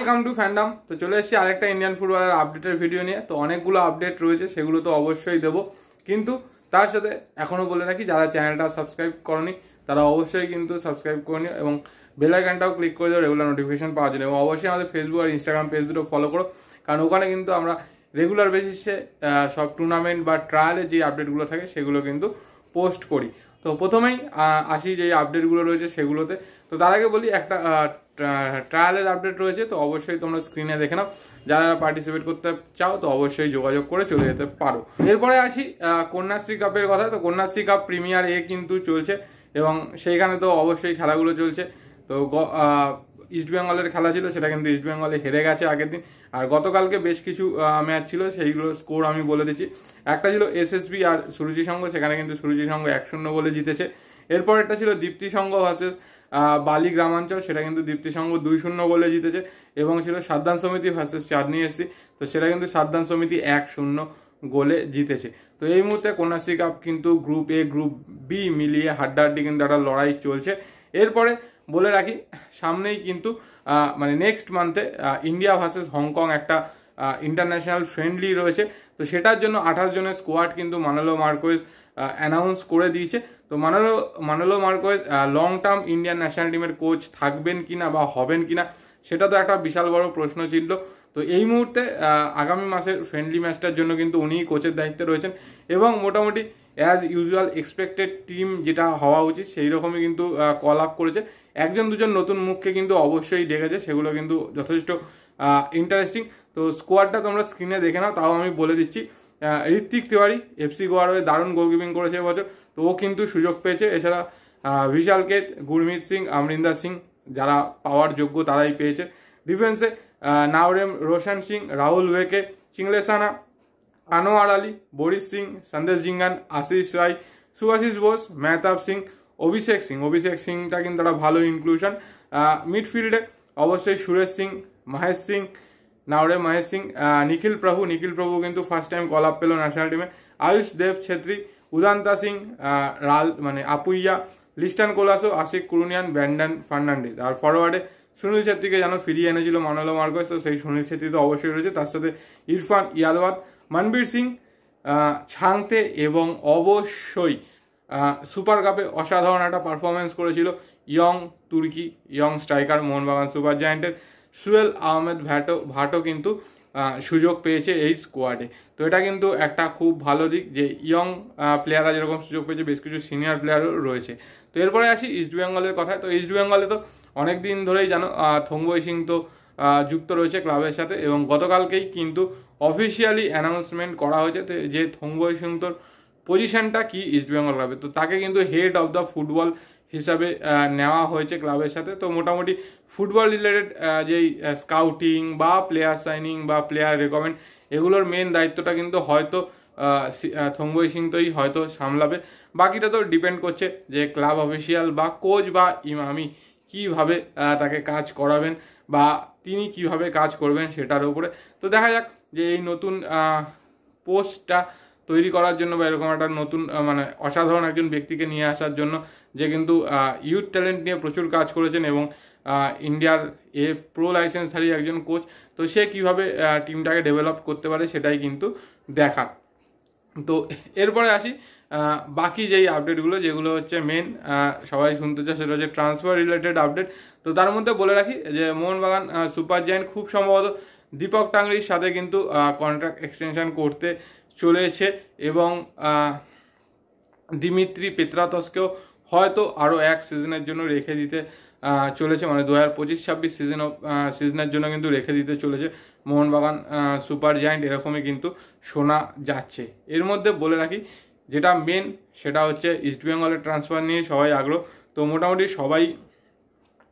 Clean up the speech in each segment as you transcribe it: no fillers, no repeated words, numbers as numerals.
Welcome to fandom. তো চলে এসেছি আরেকটা ইন্ডিয়ান ফুটবলের আপডেটের ভিডিও নিয়ে। তো অনেকগুলো আপডেট রয়েছে, সেগুলো তো অবশ্যই দেবো, কিন্তু তার সাথে এখনও বলে রাখি যারা চ্যানেলটা সাবস্ক্রাইব করনি তারা অবশ্যই কিন্তু সাবস্ক্রাইব করে নিও এবং বেল আইকনটাও ক্লিক করে দেবো রেগুলার নোটিফিকেশন পাওয়ার জন্য। এবং অবশ্যই আমাদের ফেসবুক আর ইনস্টাগ্রাম পেজ দুটো ফলো করো, কারণ ওখানে কিন্তু আমরা রেগুলার বেসিসে সব টুর্নামেন্ট বা ট্রায়ালের যে আপডেটগুলো থাকে সেগুলো কিন্তু পোস্ট করি। তো প্রথমেই আসি যে আপডেটগুলো রয়েছে সেগুলোতে। তো তার আগে বলি একটা ট্রায়ালের আপডেট রয়েছে, তো অবশ্যই তোমরা স্ক্রিনে দেখে নাও। যারা পার্টিসিপেট করতে চাও তো অবশ্যই যোগাযোগ করে চলে যেতে পারো। এরপরে আসি কন্যাশ্রী কাপের কথা। তো কন্যাশ্রী কাপ প্রিমিয়ার কিন্তু চলছে এবং সেইখানে তো অবশ্যই খেলাগুলো চলছে। তো ইস্টবেঙ্গলের খেলা ছিল, সেটা কিন্তু ইস্টবেঙ্গলে হেরে গেছে আগের দিন। আর গতকালকে বেশ কিছু ম্যাচ ছিল, সেইগুলো স্কোর আমি বলে দিচ্ছি। একটা ছিল এসএসবি আর সুরুচি সংঘ, সেখানে কিন্তু সুরুচি সংঘ 1-0 বলে জিতেছে। এরপর একটা ছিল দীপ্তি সংঘ ভার্সেস বালি গ্রামাঞ্চল, সেটা কিন্তু দীপ্তি সংঘ 2-0 বলে জিতেছে। এবং ছিল সাদ্দান সমিতি ভার্সেস চাঁদনি এসসি, তো সেটা কিন্তু সাদ্দান সমিতি 1-0 গোলে জিতেছে। তো এই মুহূর্তে কন্যাশ্রী কাপ কিন্তু গ্রুপ এ গ্রুপ বি মিলিয়ে হাড্ডাহাড্ডি কিন্তু একটা লড়াই চলছে। এরপরে বলে রাখি সামনেই কিন্তু মানে নেক্সট মান্থে ইন্ডিয়া ভার্সেস হংকং একটা ইন্টারন্যাশনাল ফ্রেন্ডলি রয়েছে। তো সেটার জন্য 28 জনের স্কোয়াড কিন্তু মানোলো মার্কোয়েজ অ্যানাউন্স করে দিয়েছে। তো Manolo Marquez long term Indian national টিমের কোচ থাকবেন কিনা বা হবেন কিনা সেটা তো একটা বিশাল বড় প্রশ্ন ছিল। তো এই মুহূর্তে আগামী মাসের ফ্রেন্ডলি ম্যাচটার জন্য কিন্তু উনিই কোচের দায়িত্বে রয়েছেন এবং মোটামুটি অ্যাজ ইউজুয়াল এক্সপেক্টেড টিম যেটা হওয়া উচিত সেই রকমই কিন্তু কল আপ করেছে। একজন দুজন নতুন মুখকে কিন্তু অবশ্যই ডেকেছে, সেগুলো কিন্তু যথেষ্ট ইন্টারেস্টিং। তো স্কোয়াডটা তোমরা স্ক্রিনে দেখে নাও, তাও আমি বলে দিচ্ছি। ঋত্বিক তিওয়ারি এফসি গোয়ার হয়ে দারুণ গোলকিপিং করেছে এবছর, তো ও কিন্তু সুযোগ পেয়েছে। এছাড়া বিশাল কেত, গুরমিত সিং, আমরিন্দর সিং যারা পাওয়ার যোগ্য তারাই পেয়েছে। ডিফেন্সে নাওরেম, রোশন সিং, রাহুল ওয়েকে, চিংলেসানা, আনোয়ার আলী, বরিশ সিং, সন্দেশ জিঙ্গান, আশিস রায়, সুভাশিস বোস, মেহতাব সিং, অভিষেক সিংটা কিন্তু একটা ভালো ইনক্লুশন। মিডফিল্ডে অবশ্যই সুরেশ সিং, মহেশ সিং, নাওরে মহেশ সিং, নিখিল প্রভু কিন্তু ফার্স্ট টাইম কল আপ পেল ন্যাশনাল টিমে। আয়ুষ দেব ছেত্রী, উদান্তা সিং, আপুইয়া, লিস্টান কোলাসো, আশিক কুরুনিয়ান, ব্যান্ডন ফার্নান্ডিস। আর ফরওয়ার্ডে সুনীল ছেত্রীকে যেন ফিরিয়ে এনেছিল মানোলো মার্কোয়েজ, তো সেই সুনীল ছেত্রী তো অবশ্যই রয়েছে। তার সাথে ইরফান ইয়াদওয়াত, মনবীর সিং, ছাংতে এবং অবশ্যই সুপার কাপে অসাধারণ একটা পারফরমেন্স করেছিল ইয়ং স্ট্রাইকার মোহনবাগান সুপার জায়ান্টের সুয়েল আহমেদ ভাটো কিন্তু সুযোগ পেয়েছে এই স্কোয়াডে। তো এটা কিন্তু একটা খুব ভালো দিক যে ইয়ং প্লেয়াররা যেরকম সুযোগ পেয়েছে, বেশ কিছু সিনিয়র প্লেয়ারও রয়েছে। তো এরপরে আসি ইস্টবেঙ্গলের কথায়। তো ইস্টবেঙ্গলে তো অনেক দিন ধরেই জানো থংবই সিং তো যুক্ত রয়েছে ক্লাবের সাথে এবং গতকালকেই কিন্তু অফিসিয়ালি অ্যানাউন্সমেন্ট করা হয়েছে যে থংবই সিং তোর পজিশনটা কি ইস্টবেঙ্গল ক্লাবে। তো তাকে কিন্তু হেড অফ দ্য ফুটবল হিসাবে নেওয়া হয়েছে ক্লাবের সাথে। তো মোটামুটি ফুটবল রিলেটেড যেই স্কাউটিং বা প্লেয়ার সাইনিং বা প্লেয়ার রেকমেন্ড এগুলোর মেন দায়িত্বটা কিন্তু হয়তো থংবই সিং তোই হয়তো সামলাবে। বাকিটা তো ডিপেন্ড করছে যে ক্লাব অফিসিয়াল বা কোচ বা ইমামি কিভাবে তাকে কাজ করাবেন বা তিনি কিভাবে কাজ করবেন সেটার উপরে। তো দেখা যাক যে এই নতুন পোস্টটা তৈরি করার জন্য বা এরকম একটা নতুন মানে অসাধারণ একজন ব্যক্তিকে নিয়ে আসার জন্য, যে কিন্তু ইউথ ট্যালেন্ট নিয়ে প্রচুর কাজ করেছেন এবং ইন্ডিয়ার প্রো লাইসেন্সধারী একজন কোচ, তো সে কিভাবে টিমটাকে ডেভেলপ করতে পারে সেটাই কিন্তু দেখার। তো এরপরে আসি বাকি যেই আপডেটগুলো যেগুলো হচ্ছে মেন সবাই শুনতে চায়, সেটা হচ্ছে ট্রান্সফার রিলেটেড আপডেট। তো তার মধ্যে বলে রাখি যে মোহনবাগান সুপার জায়ান্ট খুব সম্ভবত দীপক টাংরির সাথে কিন্তু কন্ট্রাক্ট এক্সটেনশন করতে চলেছে এবং দিমিত্রি পেত্রাতসকেও হয়তো আরও এক সিজনের জন্য রেখে দিতে চলেছে, মানে 2025-26 সিজনের জন্য কিন্তু রেখে দিতে চলেছে মোহনবাগান সুপার জায়ান্ট, এরকমই কিন্তু শোনা যাচ্ছে। এর মধ্যে বলে রাখি যেটা মেন সেটা হচ্ছে ইস্টবেঙ্গলের ট্রান্সফার নিয়ে সবাই আগ্রহ। তো মোটামুটি সবাই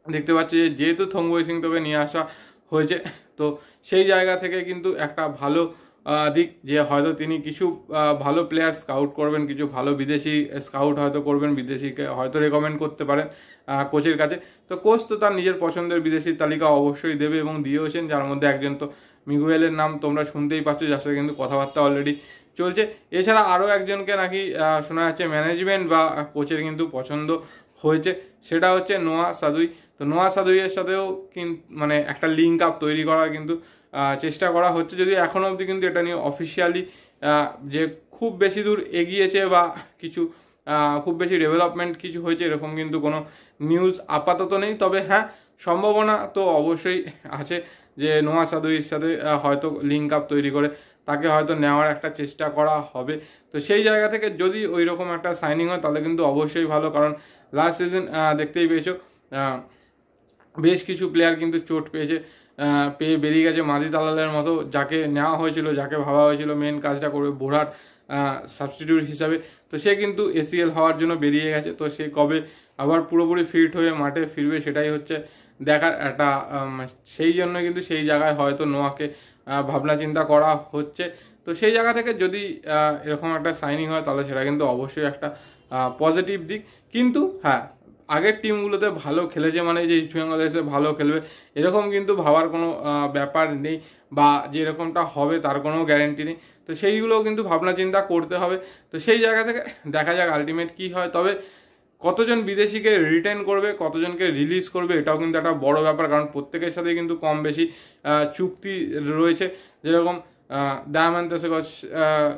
দেখতে পাচ্ছে যে যেহেতু থংবই সিং তোকে নিয়ে আসা হয়েছে, তো সেই জায়গা থেকে কিন্তু একটা ভালো দিক যে হয়তো তিনি কিছু ভালো প্লেয়ার স্কাউট করবেন, কিছু ভালো বিদেশি স্কাউট হয়তো করবেন, বিদেশিকে হয়তো রেকমেন্ড করতে পারেন কোচের কাছে। তো কোচ তো তার নিজের পছন্দের বিদেশির তালিকা অবশ্যই দেবে এবং দিয়েওছেন, যার মধ্যে একজন তো মিগুয়েলের নাম তোমরা শুনতেই পাচ্ছ, যার সাথে কিন্তু কথাবার্তা অলরেডি চলছে। এছাড়া আরও একজনকে নাকি শোনা যাচ্ছে ম্যানেজমেন্ট বা কোচের কিন্তু পছন্দ হয়েছে, সেটা হচ্ছে নোয়া সাদুই। তো নোয়া সাদুইয়ের সাথেও মানে একটা লিঙ্ক আপ তৈরি করার কিন্তু চেষ্টা করা হচ্ছে, যদি এখনও অবধি কিন্তু এটা নিয়ে অফিসিয়ালি যে খুব বেশি দূর এগিয়েছে বা কিছু খুব বেশি ডেভেলপমেন্ট কিছু হয়েছে এরকম কিন্তু কোনো নিউজ আপাতত নেই। তবে হ্যাঁ, সম্ভাবনা তো অবশ্যই আছে যে নোয়া সাদুইয়ের সাথে হয়তো লিঙ্ক আপ তৈরি করে তাকে হয়তো নেওয়ার একটা চেষ্টা করা হবে। তো সেই জায়গা থেকে যদি ওই রকম একটা সাইনিং হয় তাহলে কিন্তু অবশ্যই ভালো, কারণ লাস্ট সিজন দেখতেই পেয়েছো বেশ কিছু প্লেয়ার কিন্তু চোট পেয়ে বেরিয়ে গেছে। মাদি তালালের মতো যাকে নেওয়া হয়েছিল, যাকে ভাবা হয়েছিল মেন কাজটা করবে বোরার সাবস্টিটিউট হিসাবে, তো সে কিন্তু ACL হওয়ার জন্য বেরিয়ে গেছে। তো সে কবে আবার পুরোপুরি ফিট হয়ে মাঠে ফিরবে সেটাই হচ্ছে দেখার একটা, সেই জন্য কিন্তু সেই জায়গায় হয়তো নোয়াকে ভাবনা চিন্তা করা হচ্ছে। তো সেই জায়গা থেকে যদি এরকম একটা সাইনিং হয় তাহলে সেটা কিন্তু অবশ্যই একটা পজিটিভ দিক। কিন্তু হ্যাঁ, আগের টিমগুলোতে ভালো খেলেছে মানে যে ইস্ট বেঙ্গল এসে ভালো খেলবে এরকম কিন্তু ভাবার কোনো ব্যাপার নেই, বা যে এরকমটা হবে তার কোনো গ্যারেন্টি নেই। তো সেইগুলোও কিন্তু ভাবনা চিন্তা করতে হবে। তো সেই জায়গা থেকে দেখা যাক আলটিমেট কি হয়। তবে কতজন বিদেশিকে রিটেন করবে, কতজনকে রিলিজ করবে, এটাও কিন্তু একটা বড় ব্যাপার, কারণ প্রত্যেকের সাথে কিন্তু কম বেশি চুক্তি রয়েছে। যেরকম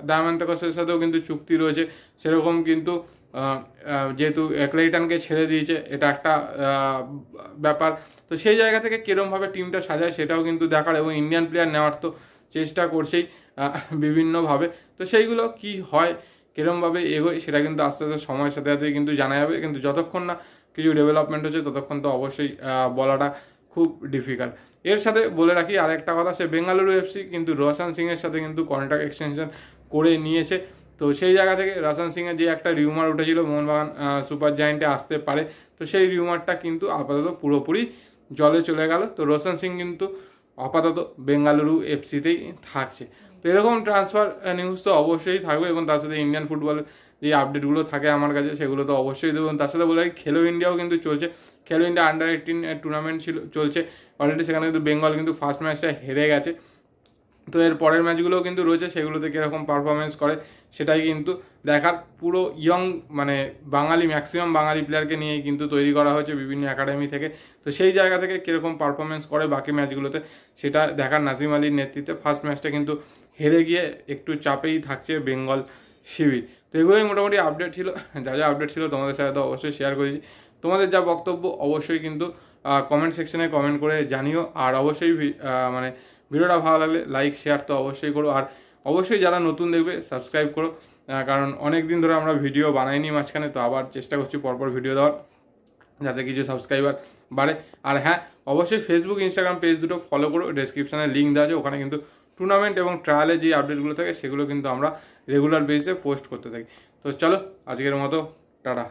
ডায়ামান্তাকসের সাথেও কিন্তু চুক্তি রয়েছে, সেরকম কিন্তু যেহেতু ক্লেইটনকে ছেড়ে দিয়েছে এটা একটা ব্যাপার। তো সেই জায়গা থেকে কিরমভাবে টিমটা সাজায় সেটাও কিন্তু দেখার, এবং ইন্ডিয়ান প্লেয়ার নেওয়ার তো চেষ্টা করছেই বিভিন্নভাবে। তো সেইগুলো কি হয়, কিরমভাবে এগোয় সেটা কিন্তু আস্তে আস্তে সময়ের সাথে সাথে কিন্তু জানা যাবে। কিন্তু যতক্ষণ না কিছু ডেভেলপমেন্ট হচ্ছে ততক্ষণ তো অবশ্যই বলাটা খুব ডিফিকাল্ট। এর সাথে বলে রাখি আরেকটা কথা, সে বেঙ্গালুরু FC কিন্তু রোশন সিং এর সাথে কিন্তু কন্ট্রাক্ট এক্সটেনশন করে নিয়েছে। তো সেই জায়গা থেকে রোশন সিং এর যে একটা রিউমার উঠেছিল মোহনবাগান সুপার জায়ান্টে আসতে পারে, তো সেই রিউমারটা কিন্তু আপাতত পুরোপুরি জলে চলে গেল। তো রোশন সিং কিন্তু আপাতত বেঙ্গালুরু FCতেই থাকছে। তো এরকম ট্রান্সফার নিউজ তো অবশ্যই থাকবে, এবং তার সাথে ইন্ডিয়ান ফুটবলের যে আপডেটগুলো থাকে আমার কাছে সেগুলো তো অবশ্যই দেবো। তার সাথে বলে খেলো ইন্ডিয়াও কিন্তু চলছে, খেলো ইন্ডিয়া আন্ডার-18 টুর্নামেন্ট চলছে অলরেডি, সেখানে কিন্তু বেঙ্গল কিন্তু ফার্স্ট ম্যাচটা হেরে গেছে। তো এর পরের ম্যাচগুলোও কিন্তু রয়েছে, সেগুলোতে কীরকম পারফরমেন্স করে সেটাই কিন্তু দেখার। পুরো ইয়ং মানে ম্যাক্সিমাম বাঙালি প্লেয়ারকে নিয়েই কিন্তু তৈরি করা হয়েছে বিভিন্ন একাডেমি থেকে। তো সেই জায়গা থেকে কীরকম পারফরমেন্স করে বাকি ম্যাচগুলোতে সেটা দেখার নাজিম আলীর নেতৃত্বে। ফার্স্ট ম্যাচটা কিন্তু হেরে গিয়ে একটু চাপেই থাকছে বেঙ্গল শিবির। তো এগুলোই মোটামুটি আপডেট ছিল, যা যা আপডেট ছিল তোমাদের সাথে তো অবশ্যই শেয়ার করেছি। তোমাদের যা বক্তব্য অবশ্যই কিন্তু কমেন্ট সেকশনে কমেন্ট করে জানিও। আর অবশ্যই মানে ভিডিওটা ভালো লাগলে লাইক শেয়ার তো অবশ্যই করো, আর অবশ্যই যারা নতুন দেখবে সাবস্ক্রাইব করো, কারণ অনেক দিন ধরে আমরা ভিডিও বানাইনি মাঝখানে, তো আবার চেষ্টা করছি পরপর ভিডিও দেওয়ার যাতে কিছু সাবস্ক্রাইবার বাড়ে। আর হ্যাঁ, অবশ্যই ফেসবুক ইনস্টাগ্রাম পেজ দুটো ফলো করো, ডেসক্রিপশনে লিঙ্ক দেওয়া আছে, ওখানে কিন্তু টুর্নামেন্ট এবং ট্রায়ালের যে আপডেটগুলো থাকে সেগুলো কিন্তু আমরা রেগুলার বেসিসে পোস্ট করতে থাকি। তো চলো আজকের মতো টাটা।